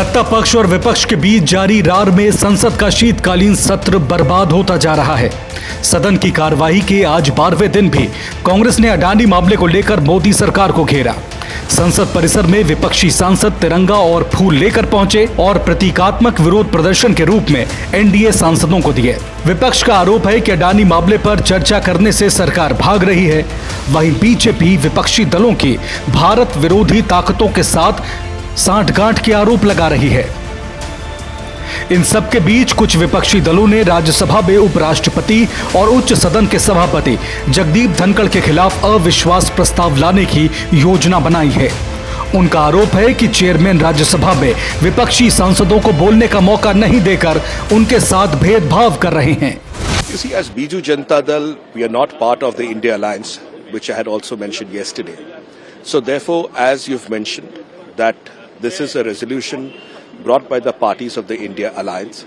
सत्ता पक्ष और विपक्ष के बीच जारी रार में संसद का शीतकालीन सत्र बर्बाद होता जा रहा है। सदन की कार्यवाही के आज 12वें दिन भी कांग्रेस ने अडानी मामले को लेकर मोदी सरकार को घेरा। संसद परिसर में विपक्षी सांसद तिरंगा और फूल लेकर पहुंचे और प्रतीकात्मक विरोध प्रदर्शन के रूप में एनडीए सांसदों को दिए। विपक्ष का आरोप है कि अडानी मामले पर चर्चा करने से सरकार भाग रही है। वहीं बीजेपी विपक्षी दलों की भारत विरोधी ताकतों के साथ सांठगांठ के आरोप लगा रही है। इन सब के बीच कुछ विपक्षी दलों ने राज्यसभा में उपराष्ट्रपति और उच्च सदन के सभापति जगदीप धनखड़ के खिलाफ अविश्वास प्रस्ताव लाने की योजना बनाई है। उनका आरोप है कि चेयरमैन राज्यसभा में विपक्षी सांसदों को बोलने का मौका नहीं देकर उनके साथ भेदभाव कर रहे हैं। You see, as Biju Janata Dal, we are not part of the India Alliance, which I had also mentioned yesterday. So therefore, as you've mentioned, that this is a resolution brought by the parties of the India Alliance.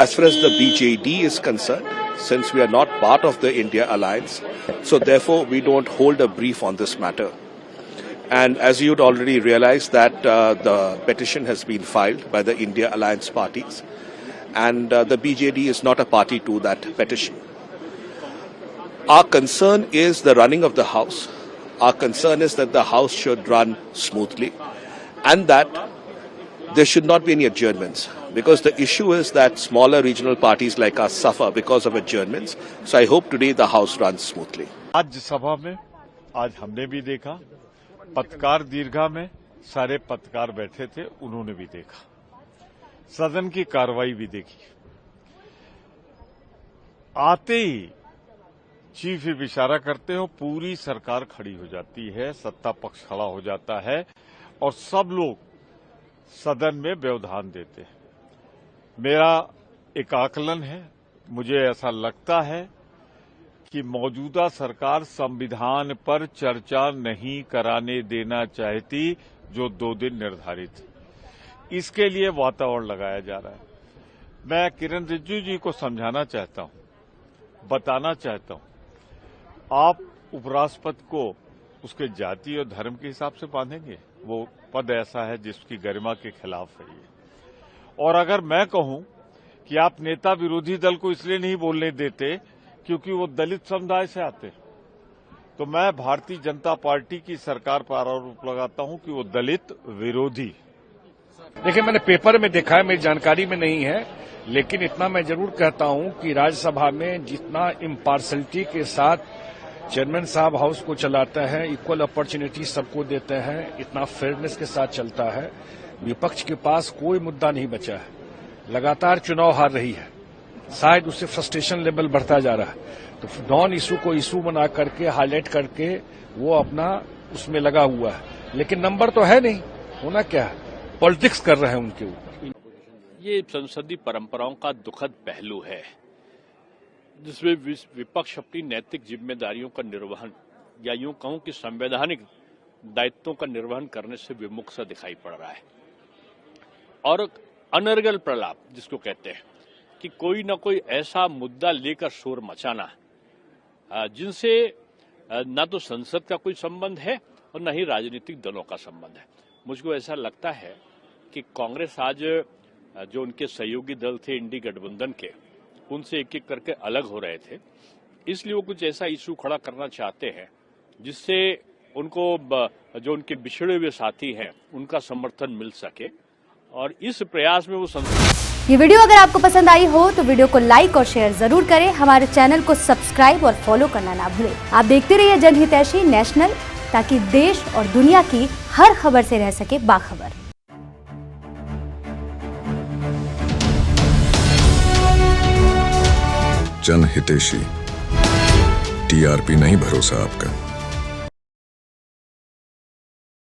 As far as the BJD is concerned, since we are not part of the India Alliance, so therefore we don't hold a brief on this matter. And as you'd already realized that the petition has been filed by the India Alliance parties, and the BJD is not a party to that petition. Our concern is the running of the House. Our concern is that the House should run smoothly and that there should not be any adjournments, because the issue is that smaller regional parties like us suffer because of adjournments. So I hope today the House runs smoothly. आज सभा में आज हमने भी देखा, पत्रकार दीर्घा में सारे पत्रकार बैठे थे, उन्होंने भी देखा, सदन की कार्रवाई भी देखी। आते ही चीफ व्हिप इशारा करते हो, पूरी सरकार खड़ी हो जाती है, सत्ता पक्ष खड़ा हो जाता है और सब लोग सदन में व्यवधान देते हैं। मेरा एक आकलन है, मुझे ऐसा लगता है कि मौजूदा सरकार संविधान पर चर्चा नहीं कराने देना चाहती, जो 2 दिन निर्धारित है। इसके लिए वातावरण लगाया जा रहा है। मैं किरण रिजिजू जी को समझाना चाहता हूं, बताना चाहता हूं, आप उपराष्ट्रपति को उसके जाति और धर्म के हिसाब से बांधेंगे? वो पद ऐसा है जिसकी गरिमा के खिलाफ है ये। और अगर मैं कहूं कि आप नेता विरोधी दल को इसलिए नहीं बोलने देते क्योंकि वो दलित समुदाय से आते, तो मैं भारतीय जनता पार्टी की सरकार पर आरोप लगाता हूं कि वो दलित विरोधी। देखिए, मैंने पेपर में देखा है, मेरी जानकारी में नहीं है, लेकिन इतना मैं जरूर कहता हूं कि राज्यसभा में जितना इम्पार्शलिटी के साथ चेयरमैन साहब हाउस को चलाता है, इक्वल अपॉर्चुनिटी सबको देते हैं, इतना फेयरनेस के साथ चलता है, विपक्ष के पास कोई मुद्दा नहीं बचा है। लगातार चुनाव हार रही है, शायद उससे फ्रस्ट्रेशन लेवल बढ़ता जा रहा है, तो नॉन इशू को इशू बना करके हाईलाइट करके वो अपना उसमें लगा हुआ है, लेकिन नंबर तो है नहीं, होना क्या है, पॉलिटिक्स कर रहे हैं उनके ऊपर। ये संसदीय परंपराओं का दुखद पहलू है, जिसमें विपक्ष अपनी नैतिक जिम्मेदारियों का निर्वहन, या यूं कहूं कि संवैधानिक दायित्वों का निर्वहन करने से विमुख सा दिखाई पड़ रहा है। और अनर्गल प्रलाप जिसको कहते हैं कि कोई न कोई ऐसा मुद्दा लेकर शोर मचाना जिनसे न तो संसद का कोई संबंध है और न ही राजनीतिक दलों का संबंध है। मुझको ऐसा लगता है कि कांग्रेस आज जो उनके सहयोगी दल थे इंडी गठबंधन के, उनसे एक एक करके अलग हो रहे थे, इसलिए वो कुछ ऐसा इशू खड़ा करना चाहते हैं जिससे उनको जो उनके बिछड़े हुए साथी हैं उनका समर्थन मिल सके, और इस प्रयास में वो ये वीडियो अगर आपको पसंद आई हो तो वीडियो को लाइक और शेयर जरूर करें। हमारे चैनल को सब्सक्राइब और फॉलो करना ना भूलें। आप देखते रहिए जनहितैषी नेशनल, ताकि देश और दुनिया की हर खबर से रह सके बाखबर। जनहितैषी, टीआरपी नहीं भरोसा आपका।